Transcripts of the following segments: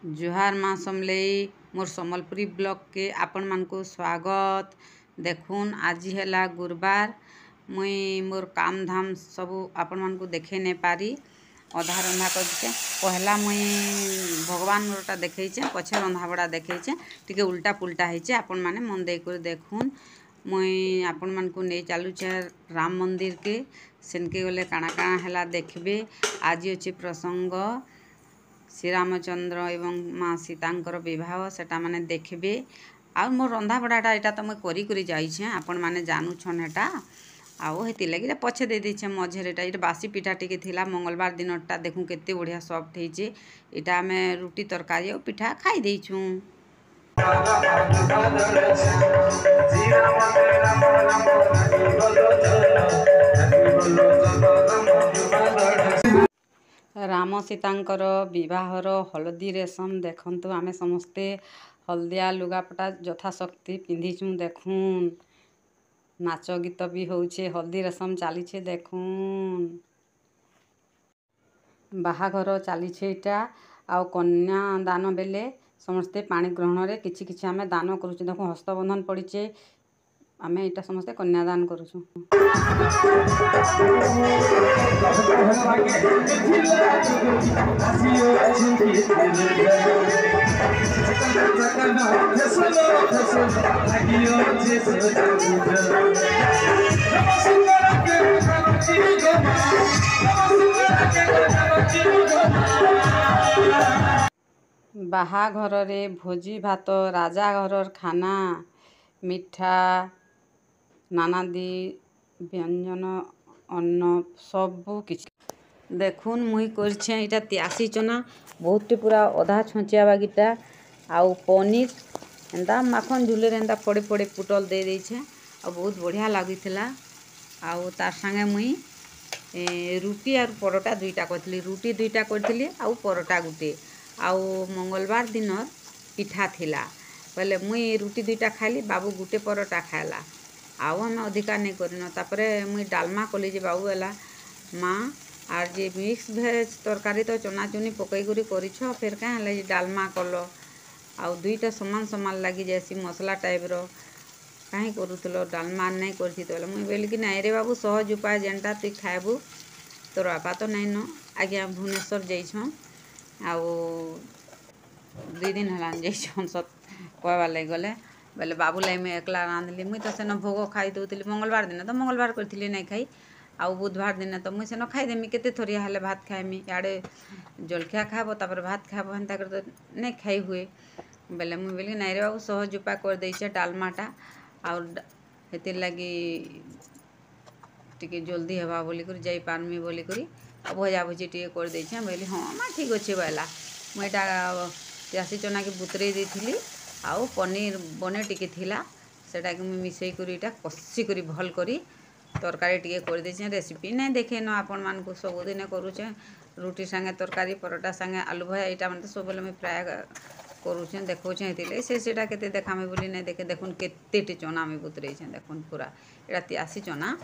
जुहार माँ समलेई मोर सम्बलपुरी ब्लॉग के आपण मान को स्वागत। देखुन आज है गुरुवार मुई मोर काम धाम सबू आपण मान को देखे नहीं पारी अधा रंधा कर पहला मुई भगवान मोरटा देखा पछे रंधा बड़ा देखा टिके उल्टा पुल्टा है आपण मैंने मन दे कर देखुन मुई आपण मान को नहीं चलुचे राम मंदिर के सेनके गले काଣା काଣା है देखबे। आज अच्छे प्रसंग श्री रामचंद्र एवं माँ सीतांकर विवाह सेटा माने देखबे। आ मोर रंधा बड़ाटा यहाँ तो मुझे करी करी जाइछे आपण माने जानूछन हेटा आउ हेती लगी पछे दे दीछे मझेरेटा ये बासी पिठा टिके थिला मंगलवार दिनटा देखूँ केते बढ़िया सॉफ्ट होइछे। इटा आमे रुटी तरकारी और पिठा खाई देइछु। राम सीतांकर विवाहर हलदी रेशम देखंतु आमे समस्ते हल्दिया लुगापटा यथाशक्ति पिंधिचु। देखून नाच गीत भी होउछे हल्दी रेशम चलीछे। देखून बाहाघर चलीछे इटा आउ कन्या दान बेले समस्ते पानी ग्रहण रे किछि किछि आमे दान करूछु। देखो हस्तबंधन पड़ीचे आमे इटा समस्ते कन्यादान करूछु। बाहाघर रे भोजी भात राजा घरर खाना मिठा नानादी व्यंजन अन्न सबू किछि। देखुन मुई करछे इटा त्यासी चना बहुत पूरा अधा छंचिया बागीटा आउ पनीर एंदा माखन झुले एंदा पड़े पड़े पुटल दे देछे आ बहुत बढ़िया लागिथिला। आउ तार संगे मुई रुटी और परोटा दुईटा करथिली रुटी दुईटा करथिली आउ परोटा गुटे आउ मंगलवार दिन पिठा थिला पहले मुई रुटी दुईटा खाइली बाबू गुटे परोटा खाइला आउ हमें अधिका नहीं करिन। तापरे मुई डालमा कली जे बाबू एला माँ आर जे मिक्स भेज तरकारी तो चना चुनी पकई करी करिछ फिर क्या है डालमा कल आउ दुईटा समान समान लगी जैसी मसला टाइप रो कहीं करूथलो डालमा नहीं करथि तो मुई बोली कि नहीं रे बाबू सहज उपाय जेनटा तुई खाइबू तोर बापा तो नहीं न आज्ञा भुवनेश्वर जाइछन आउ 2 दिन हलान जाइछन सत कहबार लगे गले बोले बाबू लाई मैं एकला रांधली मुई तो सेन भोग खाई दउतली मंगलवार दिन तो मंगलवार करथिली नहीं खाई आउ बुधवार दिन तो मुई सेन खाई देमी केते थोरिया हेले भात खाइमी याडे जलखिया खाबो तापर भात खाबो हेन्ता कर तो नहीं खाई हुए बेले मुई बोली नहीं रे बाबू सहज उपाय कर देइछे डालमाटा आउ हेतिर लगी टिके जल्दी हेबा बोली कर जाई पारमी बोली करी आ भजा भुजी टिके कर देइछे। बोली हाँ माँ ठीक अच्छे बोला मुईटा त्यासी चना के बुतरे देइथिली आउ पनीर बने टिके थिला सेटा के मुई मिसई करी इटा कसी करी भल करी तरकारी टिके कर देइछे। रेसिपी नहीं देखे न आपण मान को सब दिन करूछे रुटी संगे तरकारी परोटा संगे आलू भजा इटा मन तो सब बेले मुई प्राय करूछे देखौछे हेतिले सेटा केते देखामे बोली नहीं देखे देखुन केते चना में बुतरेछे देखुन पूरा एटा त्यासी चना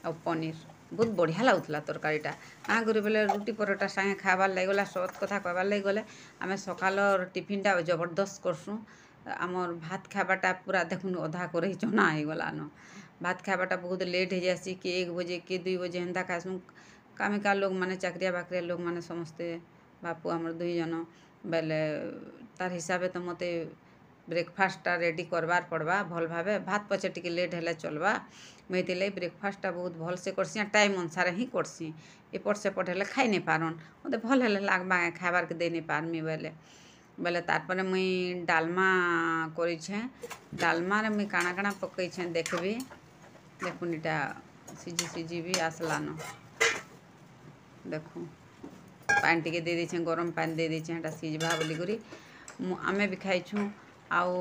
और पनीर बहुत बढ़िया लगुला तरकारीटा क्या करी बोले रुटी परोटा संगे खाबार लगे गला सत कथा कहबार लगे गले आम सकाल टिफिनटा जबरदस्त करसूँ आमर भात खाबाटा पूरा देखुन अधा कर चना हो गलान भात खाबाटा बहुत लेट हो जासी कि 1 बजे कि 2 बजे हेन्ता खासूँ कामिका लोग माने चाकरिया बाकरिया लोग माने समस्ते बापू आमर 2 जन बेले तार हिसाब तो मते ब्रेकफास्टा रेडी करवार पड़वा भल भावे भात पचे टिके लेट हेले चलवा मुई लगे ब्रेकफास्टा बहुत भल से करसी टाइम अनुसार ही करसी एपट सेपट हेले खाई नहीं पारन मते भल हेले लागबा खाबार के दे नहीं पारमी बेले बेले तारपरे मुई डालमा करिछे डालमा रे मुई काଣା काଣା पकईछे देखबी देखुन इटा सिझी सिझी भी आसलान देखु पानी टिके दे देछे गरम पानी दे देछे हेटा सिझबा बोली करी आमे भी खाइछु आउ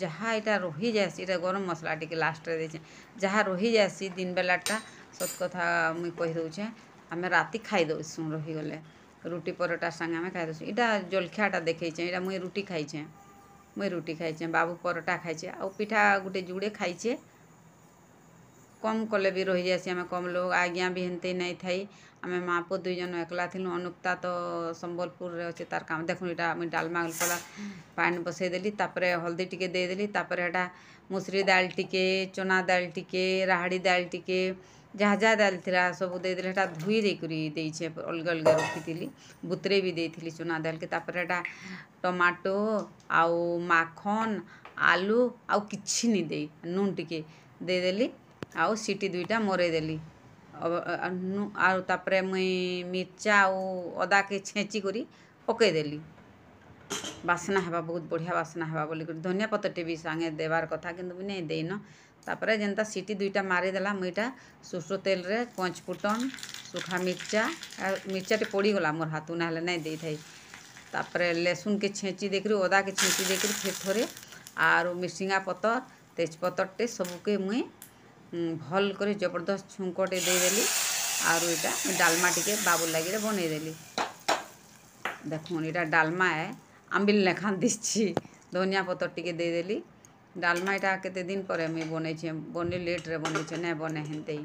जहाँ इटा रही जासी इटा गरम मसला टिके लास्ट रे देछे जहाँ रही जासी दिन बेलाटा सत कथा मुई कहि दउछे आमे राति खाई दउसु रही गले रुटी परोटा संगे आमे खाई दउसु इटा जलखियाटा देखैछे इटा मुई रुटी खाइछे बाबू परोटा खाइछे आउ पिठा गुटे जुड़े खाइछे कम कले भी रही जासी आम कम लोग आज्ञा भी हेनते नहीं थी आम माँ पु दुई जन एकला थी अनुक्ता तो संबलपुर अच्छे तार काम देखुन यहाँ मुझे डालमा कला पानी बसईदेली हल्दी टिके देदेली एटा मुसरी दाल टिके चना दाल टिके राहड़ी दाल टिके जहाँ जहाँ दाल थी सब देदेली एटा धुई देछे अलग अलग रखी बुतरे भी देती चना दाल के एटा टमाटो आउ माखन आलू आउ किछि नहीं दे नून टिके देदेली आउ सीटी दुईटा मरईदेली तापर मुई मिर्चा आउ अदा के छेची करी पकईदेली बासना हेबा बहुत बढ़िया बासना हेबा बोली धनिया पत्तर भी सांगे देवार कथा किंतु भी नहीं देन तापर जेनता सीटी दुईटा मारिदेला मुईटा सुसो तेल रे पंच फुटन सुखा मिर्चा टे पड़गला मोर हाथ ना नहीं दे थाई तापर लहसुन के छेची देखिरी अदा के छेची देखिरी फिर थोड़े आर मिर्सिंगा पतर तेजपतर टे सबके मुई भल कर जबरदस्त छुंकटे देदेली आर यहाँ डालमा टिके बाबू लगे बनईदेली देखुन यहाँ डालमा है आंबिल लेखान दिच्छी धनिया पतर टिके देदेली डालमा यहाँ केते दिन पर मुई बने बने लेट रे बने नहीं बने हेनते